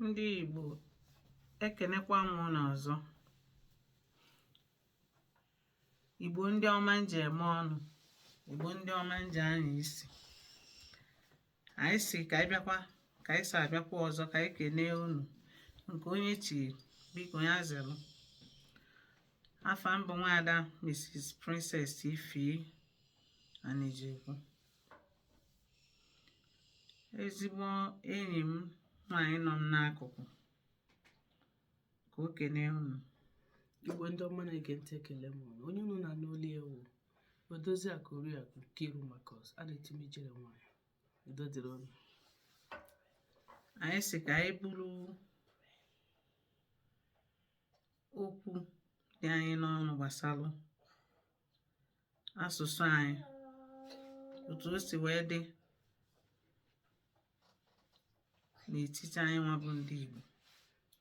Ndị Igbo ekenekwa m unu ọzọ. Igbo ndị ọma nje eme ọnụ, Igbo ndị ọma nje anya isi. Anyị si ka anyị bịakwa, ka anyị si abịakwa ọzọ ka anyị kenee unu nke onye chi biko ya zelu. Afa mbụ nwaada Mrs. Princess Ify Anijekwu. Ezigbo enyi m nwaanyị nọ m n'akụkụ ka o kenee unu. Igbo ndị ọma na-ege ntị ekele m unu. Onye unu na n'olu ewu Odoziakụ Oriakụ Nkiru Makos Adịtụmijere nwanyị. Udo dịrị unu. Anyị si ka anyị buru okwu dị anyị n'ọnụ gbasalụ asụsụ anyị, otu o si wee dị n'etiti anyị nwa bụ ndị Igbo.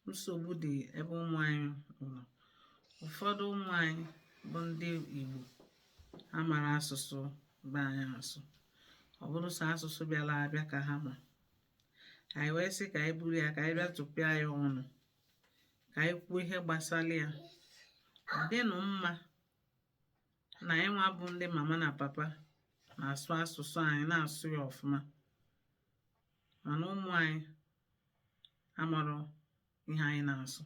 Nsogbu dị ebe ụmụ anyị nọ. Ụfọdụ ụmụ anyị bụ ndị Igbo amara asụsụ be anyị asụ, ọ bụrụ sọ asụsụ bịara abịa ka ha ma. Anyị wee sị ka anyị buru ya, ka anyị bịa tụpịa ya ọnụ, ka anyị kwuo ihe gbasara ya. Ọ dịnụ mma na anyị nwa bụ ndị mama na papa na-asụ asụsụ anyị, na-asụ ya ọfụma, mana ụmụ anyị amarọ ihe anyị na-asụ.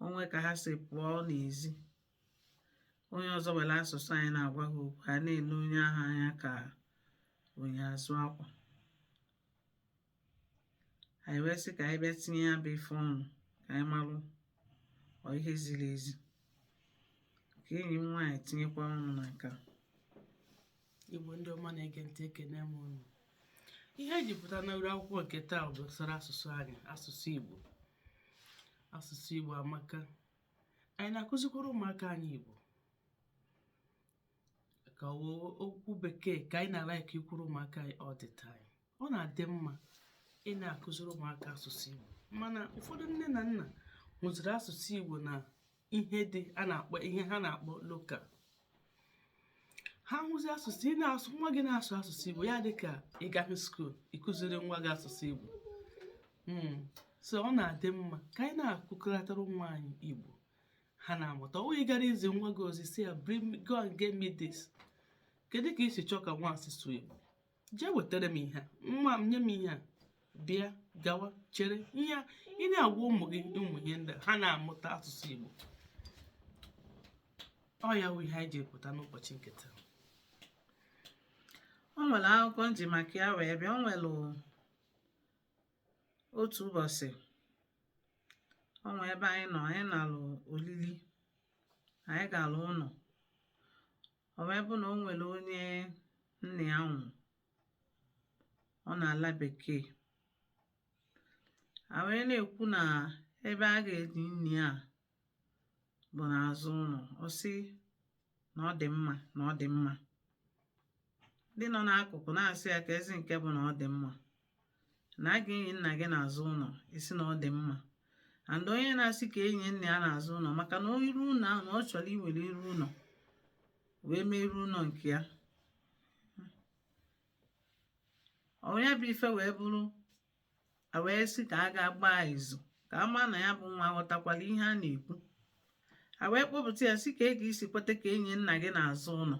Onwe ka ha si pụọ n'ezi, onye ọzọ were asụsụ anyị na-agwa ha okwu, ha na-ele onye ahụ anya ka onye azụ akwa. Anyị wee sị ka anyị bịa tinye ya bụ ife ọnụ ka anyị marụ ọ ihe ziri ezi. Ka enyi m nwaanyị tinyekwa ọnụ na nke a. Igbo ndị ọma na-ege ntị ekele m unu. Ihe ejipụta n'uru akwụkwọ nke taa gbasara asụsụ anyị, asụsụ Igbo. Asụsụ Igbo amaka. Anyị na-akụzikwara ụmụaka anyị Igbo ka okwu bekee ka anyị na-ala ike ikwuru ụmụaka anyị all the time. Ọ na-adị mma ị na-akụziri ụmụaka asụsụ Igbo, mana ụfọdụ nne na nna hụziri asụsụ Igbo na ihe ha na-akpọ lokal. Ha hụzi asụsụ, ị na-asụ nwa gị na-asụ asụsụ Igbo ya dị ka ị gaghị skuul ịkụziri nwa gị asụsụ Igbo. So ọ na-adị mma ka anyị na-akụkọrịtara ụmụ anyị Igbo, ha na-amụta. Ọ gara izi nwa gị ozi si ya, go and get me this. Kedu ka isi chọọ ka nwa asụsụ Igbo? Jee wetara m ihe a, nwa m nye m ihe a, bịa gawa chere ihe a. Ị na-agwa ụmụ gị ụmụ ihe ndị ha na-amụta asụsụ Igbo. Ọ ya wụ ihe anyị ji pụta n'ụbọchị nke taa. O nwere akụkọ nji maka ya wee bịa. O nwere otu ụbọchị, ọ nwere ebe anyị nọ, anyị na-alụ olili, anyị ga-alụ ụlọ. Ọ wee bụ na o nwere onye nne ya nwụrụ, ọ na-ala bekee. A wee na-ekwu na ebe a ga-eji nne ya bụ n'azụ ụlọ. Ọ sị na ọ dị mma, na ọ dị mma. Ndị nọ n'akụkụ na-asị ya ka ezi nke bụ na ọ dị mma, na a ga-enyi nna gị n'azụ ụlọ, isi na ọ dị mma. And onye na-asị ka enyi nna ya n'azụ ụlọ maka na iru ụlọ ahụ na ọ chọrọ iwere iru ụlọ wee mee iru ụlọ nke ya. Onye bụ ife wee bụrụ, a wee sị ka a ga-agba izu ka a maa na ya bụ nwa ghọtakwala ihe a na-ekwu. A wee kpọpụta ya sị ka ị ga-esi kweta ka enyi nna gị n'azụ ụlọ.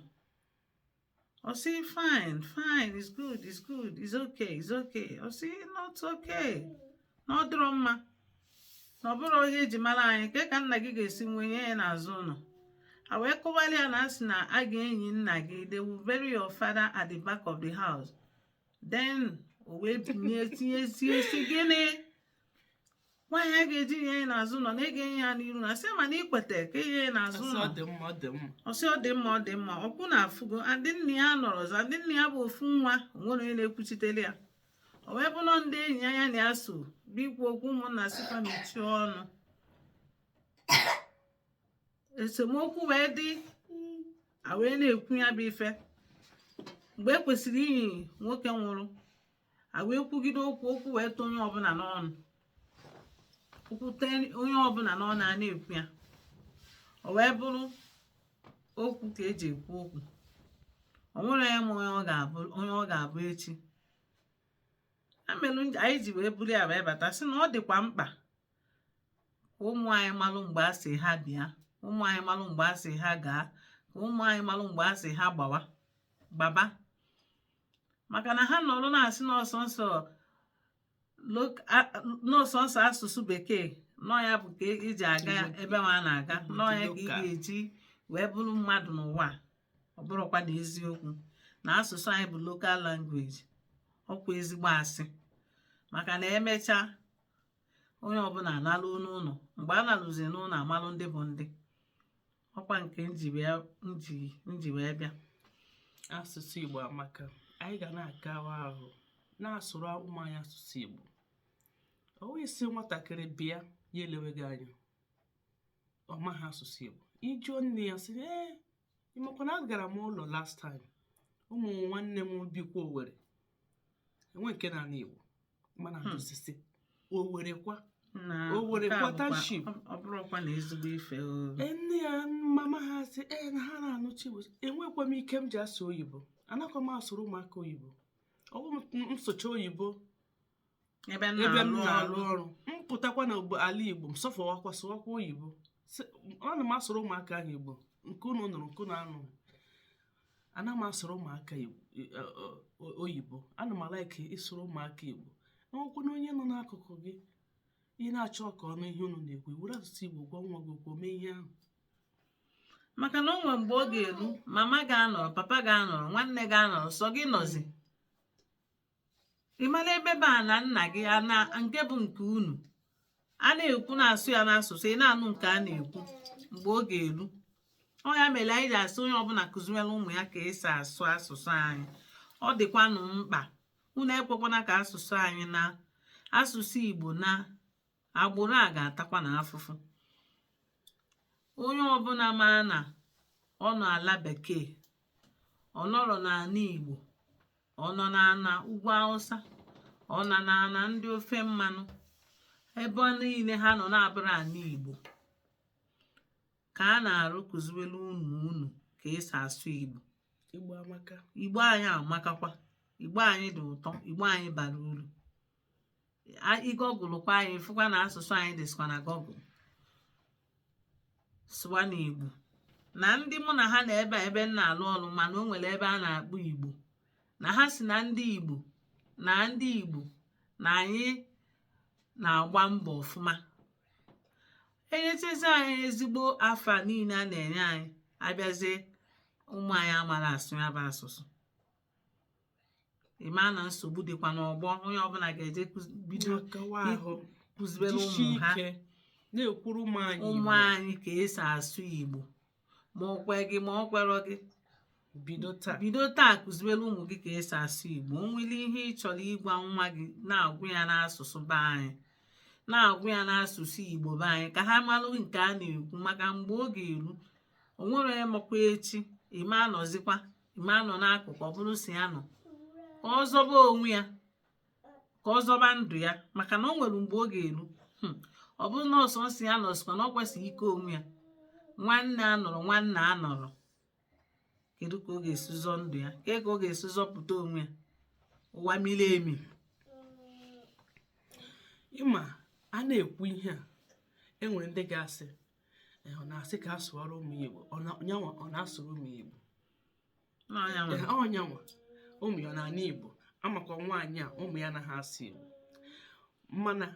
Ọ sị fine, fine, it's good, it's good, it's okay, it's okay. Ọ sị not okay, na ọ dịrọ mma, na ọ bụrụ ihe eji mara anyị. Ka nna gị ga-esi nwee nye ya n'azụ ụlọ. A wee kọwara ya na asị na a ga-enyi nna gị, they will bury your father at the back of the house. Then o wee tinyezie si gịnị, nwaanyị a ga-eji nye ya n'azụ ụlọ na ị ga-enye ya n'iru na asị ma na ikwete ka enye ya n'azụ ụlọ. Ọ dị mma, ọ dị mma. Ọ sị ọ dị mma, ọ dị mma. Ọkwụ na afụgo ndị nne ya nọrọza, ndị nne ya bụ ofu nwa, onwere onye na-ekwuchitere ya. O wee bụ na ndị enyi anya na ya so bikwu okwu, ụmụnna sịkwa mechie ọnụ. Esemokwu wee dị, a wee na-ekwu ya bụ ife. Mgbe e kwesịrị inyi nwoke nwụrụ, a wee kwugide okwu wee tee onye ọbụla n'ọnụ. Okwu tee onye ọbụla n'ọnụ a na-ekwu ya. O wee bụrụ okwu ka eji ekwu okwu. O nwere ya ma onye ọ ga-abụ echi. amelu anyị ji wee buru ya wee bata sị na ọ dịkwa mkpa ka ụmụ anyị malụ mgbe a sị ha bịa, ụmụ anyị malụ mgbe a sị ha gaa, ka ụmụ anyị malụ mgbe a sị ha gbaba, maka na ha nọrọ na-asị n'ọsọnsọ asụsụ bekee nọ ya bụ ka iji aga ebe nwa na-aga, nọ ya ka ị ga-eji wee bụrụ mmadụ n'ụwa. Ọ bụrụkwa na eziokwu na asụsụ anyị bụ lokal langweji, ọkwa ezigbo asị, maka na emechaa onye ọbụla analụ n'ụlọ, mgbe a nalụzi n'ụlọ amalụ ndị bụ ndị. Ọkwa nke nji wee bịa. Asụsụ Igbo amaka, anyị ga na-agawa ahụ na-asụrụ ụmụ anyị asụsụ Igbo. Ọ isi nwatakịrị bịa ya elewe gị anya, ọ maghị asụsụ Igbo, ịjụọ nne ya sị ịmakwa na agara m ụlọ last time, ụmụ nwanne m bikwa Owerri, enwe nke na ala Igbo, mana dosisi Owerri kwa township. Ọ bụrụkwa na ezigbo ife nne ya mama ha sị na ha na-anụchi Igbo. Enwekwa m ike m ji asụ oyibo, anakwa m asụrụ ụmụaka oyibo. Ọ bụ nsocha oyibo ebe m na-alụ ọrụ, m pụtakwa na ala Igbo m sọfọwakwa sụwakwa oyibo. Ana m asụrụ ụmụaka ahụ Igbo, nke unu nụrụ nke unu anụrụ. Ana m asụrụ ụmụaka oyibo, ana m alaike ịsụrụ ụmụaka Igbo. Enwekwa na onye nọ n'akụkụ gị ị na-achọ ka ọnụ ihe unu na-ekwu, were asụsụ Igbo gwa nwa gị okwu, mee ihe ahụ. Maka na o nwere mgbe ọ ga-elu, mama ga-anọrọ, papa ga-anọrọ, nwanne ga-anọrọ, sọ gị nọzi. Ị mara ebe be a na nna gị na nke bụ nke unu a na-ekwu na-asụ ya n'asụsụ, ị na-anụ nke a na-ekwu. Mgbe ọ ga-elu, ọ ya mere anyị ji asị onye ọbụla kụziere ụmụ ya ka esi asụ asụsụ anyị. Ọ dịkwanụ mkpa. Unu ekwekwana ka asụsụ anyị na asụsụ Igbo na agbụrụ a ga-atakwa na afụfụ. Onye ọbụla ma na ọ nọ ala bekee, ọ nọrọ n'ala Igbo, ọ nọ n'ala ugwu Awụsa, ọ nọ n'ala ndị ofe mmanụ, ebe niile ha nọ na-abụrụ ala Igbo, ka a na-arụ kụziwelu unu ka esi asụ Igbo. Igbo amaka. Igbo anyị amakakwa. Igbo anyị dị ụtọ. Igbo anyị bara uru. Ịgọgụlụkwa anyị fụkwa na asụsụ anyị dịsịkwa na gọgụl. Sụwa na Igbo. Na ndị mụ na ha na ebe m na-alụ ọrụ, mana o nwere ebe a na-akpọ Igbo, na ha si na ndị Igbo na anyị na-agba mbọ ọfụma. Enyechezi anyị ezigbo afa niile a na-enye anyị, abịazie ụmụ anyị amara asụ ya bụ asụsụ. Ịma na nsogbu dịkwa n'ọgbọ. Onye ọbụla ga-eje bido kụziere ụmụ ha, na-ekwuru ụmụ anyị ka esi asụ Igbo. Ma ọ kwe gị ma ọ kwerọ gị, bido taa kụziere ụmụ gị ka esi asụ Igbo. O nwere ihe ị chọrọ ịgwa nwa gị, na-agwụ ya n'asụsụ be anyị, na-agwụ ya n'asụsụ Igbo be anyị, ka ha malụ nke a na-ekwu. Maka mgbe oge eru, o nwere onye makwa echi, ime anọzikwa, ime anọ n'akụkụ, ọ bụrụ si ya nọ ka ọ zọba onwe ya, ka ọ zọba ndụ ya. Maka na o nwere mgbe oge eru, ọ bụrụ na ọsọ nsị ya nọsikwa na ọ kwesịghị ike onwe ya, nwanne anọrọ, kedu ka ọ ga-esi zọ ndụ ya, ka ọ ga-esi zọpụta onwe ya, ụwa miri emi. Ịma a na-ekwu ihe a, enwere ndị ga-asị ọ na-asị ka a sụọrọ ụmụ Igbo, ọnyanwa ọ na-asụrụ ụmụ Igbo, ọnyanwa ụmụ ya n'ala Igbo, amakwa nwaanyị a ụmụ ya anaghị asụ Igbo. Mana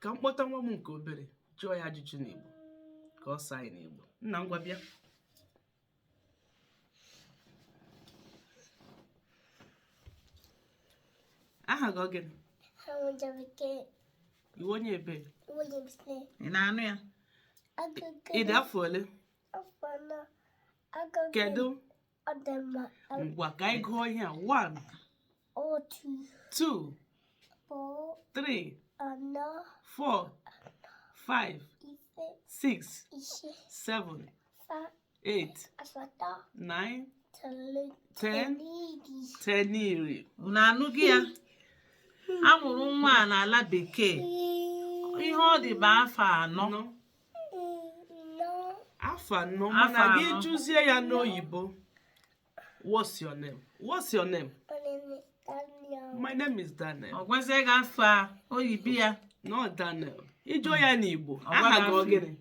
ka m kpọta nwa m nke obere, jụọ ya ajụjụ n'Igbo ka ọ saa anyị n'Igbo. Nna ngwa bịa. Aha gị ọ gịnị? Iwe onye ebe? Ị na-anụ ya? Ị dị afọ ole? Kedu? Ngwa ka anyị gụọ ihe a. 1 2 3 4 5 6 7 8 9 10 10. Unu anụ gị ya? Amụrụ nwa a n'ala bekee, ihe ọ dị bụ afọ 4. Afọ 4, mana gị jụzie ya n'oyibo. What's your name? What's your name? My name is Daniel. Ọ gwazie gị afọ a oyibi ya. No Daniel. Ịjụọ ya n'Igbo. Ọ Aha gwara gị ọ afọ. gịnị?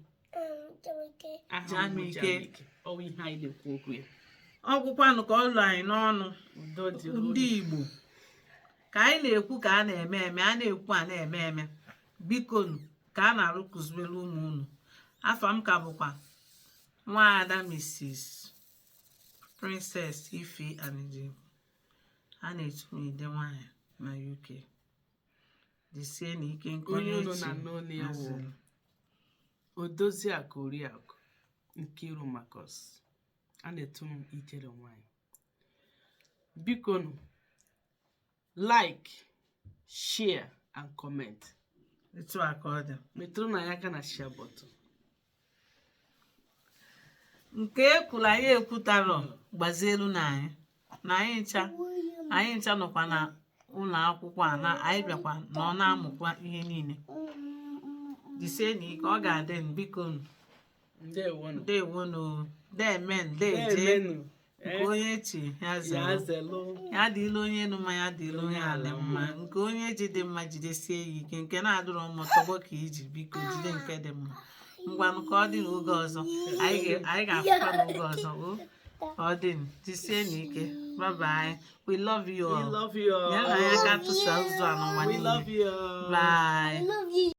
Aha m bụ Jamike. Jamike. Ọ bụ ihe anyị na-ekwu okwu ya. Ọgwụkwanụ ka ọ lụ anyị n'ọnụ Udo dịrị unu. ndị Igbo ka anyị na-ekwu ka a na-eme eme a na-ekwu a na-eme eme bikonu ka a na-arụkụzibere ụmụ unu. Afọ m ka bụkwa Nwaada Mrs. Princess Ife Anijigbo. A na-etu m ide nwanyị na UK. Jisie na ike nke Onye onye unu echi na n'olu ya wụ azụrụ. Odoziakụ Oriakụ Nkiru Marcus. A na-etu m Ijere nwanyị. Biko like, share and comment. Etu a ka ọ dị. Metụrụ na ya aka na share button. Nke ekwuru anyị ekwutarọ gbazielu na anyị ncha nọkwa na ụlọ akwụkwọ a na anyị bịakwa na ọ na-amụkwa ihe niile. Jisie na ike ọ ga-adị m biko Ndewonu. ndewonu demen deje Emenu. nke onye chi ya Ya zere zelu. ya dịla onye enu mma ya dịla onye ala mma nke onye ji dị mma jidesie ya ike nke na-adịrọ mma tọgbọ ka iji biko jide nke dị mma. Ngwanụ ka ọ dị n'oge ọzọ anyị ga-afụkwa n'oge ọzọ ọ dị jisie na ike. Bye bye. We love you We all. love you all. Ya na ya ka tụsa ụzọ a n'ụwa We love niile. you all. Bye.